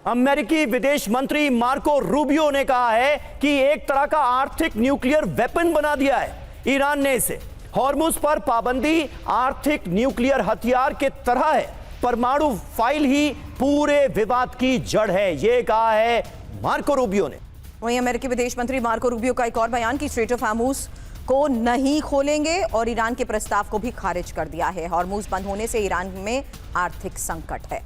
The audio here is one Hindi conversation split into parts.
अमेरिकी विदेश मंत्री मार्को रूबियो ने कहा है कि एक तरह का आर्थिक न्यूक्लियर वेपन बना दिया है ईरान ने इसे। हॉर्मुज पर पाबंदी आर्थिक न्यूक्लियर हथियार के तरह है। परमाणु फाइल ही पूरे विवाद की जड़ है, यह कहा है मार्को रूबियो ने। वहीं अमेरिकी विदेश मंत्री मार्को रूबियो का एक और बयान कि स्ट्रेट ऑफ हॉर्मुज को नहीं खोलेंगे और ईरान के प्रस्ताव को भी खारिज कर दिया है। हॉर्मुज बंद होने से ईरान में आर्थिक संकट है।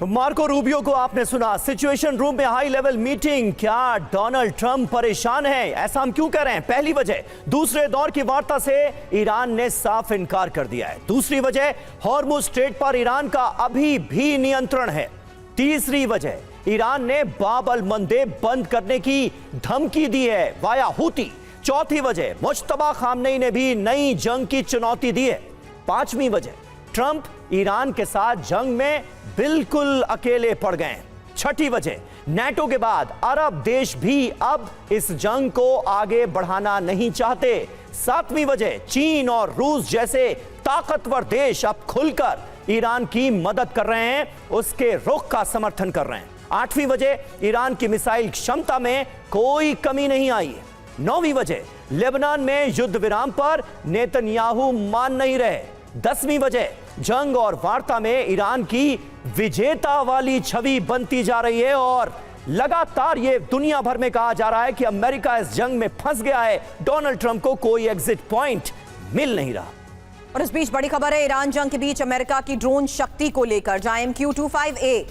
तो मार्को रूबियो को आपने सुना। सिचुएशन रूम में हाई लेवल मीटिंग। क्या डोनाल्ड ट्रंप परेशान है? ऐसा हम क्यों कह रहे हैं? पहली वजह, दूसरे दौर की वार्ता से ईरान ने साफ इनकार कर दिया है। दूसरी वजह, हॉर्मुज स्ट्रेट पर ईरान का अभी भी नियंत्रण है। तीसरी वजह, ईरान ने बाब अल मंदेब बंद करने की धमकी दी है वाया हूती। चौथी वजह, मुज्तबा खामनेई ने भी नई जंग की चुनौती दी है। पांचवी वजह, ट्रंप ईरान के साथ जंग में बिल्कुल अकेले पड़ गए। छठी वजह, नेटो के बाद अरब देश भी अब इस जंग को आगे बढ़ाना नहीं चाहते। सातवीं वजह, चीन और रूस जैसे ताकतवर देश अब खुलकर ईरान की मदद कर रहे हैं, उसके रुख का समर्थन कर रहे हैं। आठवीं वजह, ईरान की मिसाइल क्षमता में कोई कमी नहीं आई है। नौवीं वजह, लेबनान में युद्ध विराम पर नेतन्याहू मान नहीं रहे। 10वीं वजह, जंग और वार्ता में ईरान की विजेता वाली छवि बनती जा रही है और लगातार यह दुनिया भर में कहा जा रहा है कि अमेरिका इस जंग में फंस गया है। डोनाल्ड ट्रंप को कोई एग्जिट पॉइंट मिल नहीं रहा। और इस बीच बड़ी खबर है ईरान जंग के बीच अमेरिका की ड्रोन शक्ति को लेकर। जहां MQ-25A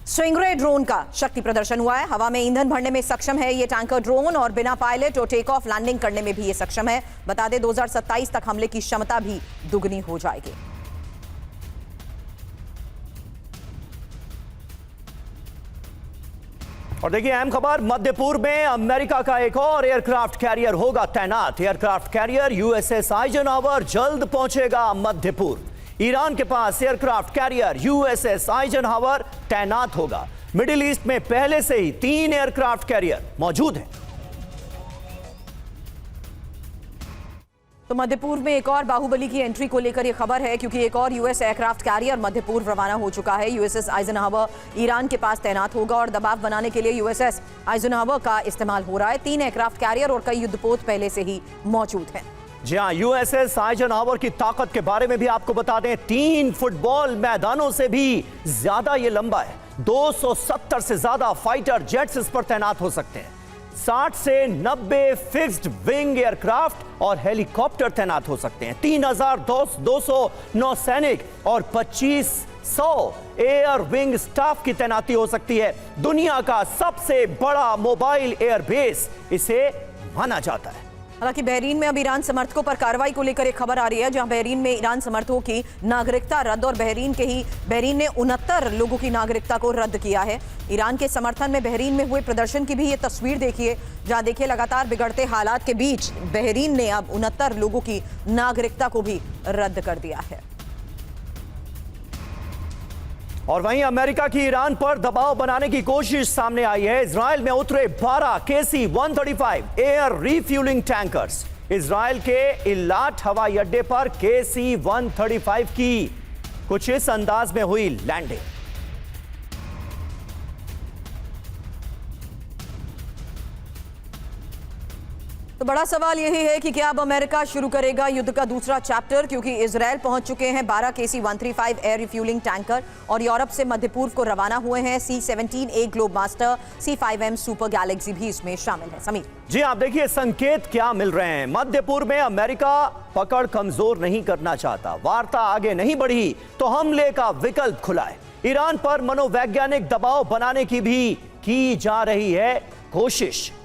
स्विंगरे ड्रोन का शक्ति प्रदर्शन हुआ है। हवा में ईंधन भरने में सक्षम है ये टैंकर ड्रोन और बिना पायलट और टेक ऑफ लैंडिंग करने में भी ये सक्षम है। बता दें 2027 तक हमले की क्षमता भी दुगनी हो जाएगी। और देखिए अहम खबर, मध्य पूर्व में अमेरिका का एक और एयरक्राफ्ट कैरियर होगा तैनात। एयरक्राफ्ट कैरियर USS आइजनहावर जल्द पहुंचेगा मध्य पूर्व। ईरान के पास एयरक्राफ्ट कैरियर USS आइजनहावर तैनात होगा। मिडिल ईस्ट में पहले से ही 3 एयरक्राफ्ट कैरियर मौजूद हैं। तो मध्य पूर्व में एक और बाहुबली की एंट्री को लेकर यह खबर है, क्योंकि एक और US एयरक्राफ्ट कैरियर मध्य पूर्व रवाना हो चुका है। USS आइजनहावर ईरान के पास तैनात होगा और दबाव बनाने के लिए USS आइजनहावर का इस्तेमाल हो रहा है। 3 एयरक्राफ्ट कैरियर और कई युद्धपोत पहले से ही मौजूद हैं। जी हाँ, USS आइजनहावर की ताकत के बारे में भी आपको बता दें, 3 फुटबॉल मैदानों से भी ज्यादा ये लंबा है। 270 से ज्यादा फाइटर जेट्स इस पर तैनात हो सकते हैं। 60 से 90 फिक्स्ड विंग एयरक्राफ्ट और हेलीकॉप्टर तैनात हो सकते हैं। 3200 नौसैनिक और 2500 एयर विंग स्टाफ की तैनाती हो सकती है। दुनिया का सबसे बड़ा मोबाइल एयरबेस इसे माना जाता है। हालांकि बहरीन में अब ईरान समर्थकों पर कार्रवाई को लेकर एक खबर आ रही है, जहां बहरीन में ईरान समर्थकों की नागरिकता रद्द और बहरीन ने 69 लोगों की नागरिकता को रद्द किया है। ईरान के समर्थन में बहरीन में हुए प्रदर्शन की भी ये तस्वीर देखिए, जहां देखिए लगातार बिगड़ते हालात के बीच बहरीन ने अब 69 लोगों की नागरिकता को भी रद्द कर दिया है। और वहीं अमेरिका की ईरान पर दबाव बनाने की कोशिश सामने आई है। इजराइल में उतरे 12 KC-135 air refuelling tankers. Israel के इलाट हवाई अड्डे पर KC-135 की कुछ इस अंदाज में हुई लैंडिंग। तो बड़ा सवाल यही है कि क्या अब अमेरिका शुरू करेगा युद्ध का दूसरा चैप्टर, क्योंकि इजराइल पहुंच चुके हैं 12 KC-135 एयर रिफ्यूलिंग टैंकर और यूरोप से मध्य पूर्व को रवाना हुए हैं। C-17A globe master, C-5M super Galaxy भी इसमें शामिल है। समीर जी आप देखिए संकेत क्या मिल रहे हैं। मध्य पूर्व में अमेरिका पकड़ कमजोर नहीं करना चाहता। वार्ता आगे नहीं बढ़ी तो हमले का विकल्प खुला है। ईरान पर मनोवैज्ञानिक दबाव बनाने की भी की जा रही है कोशिश।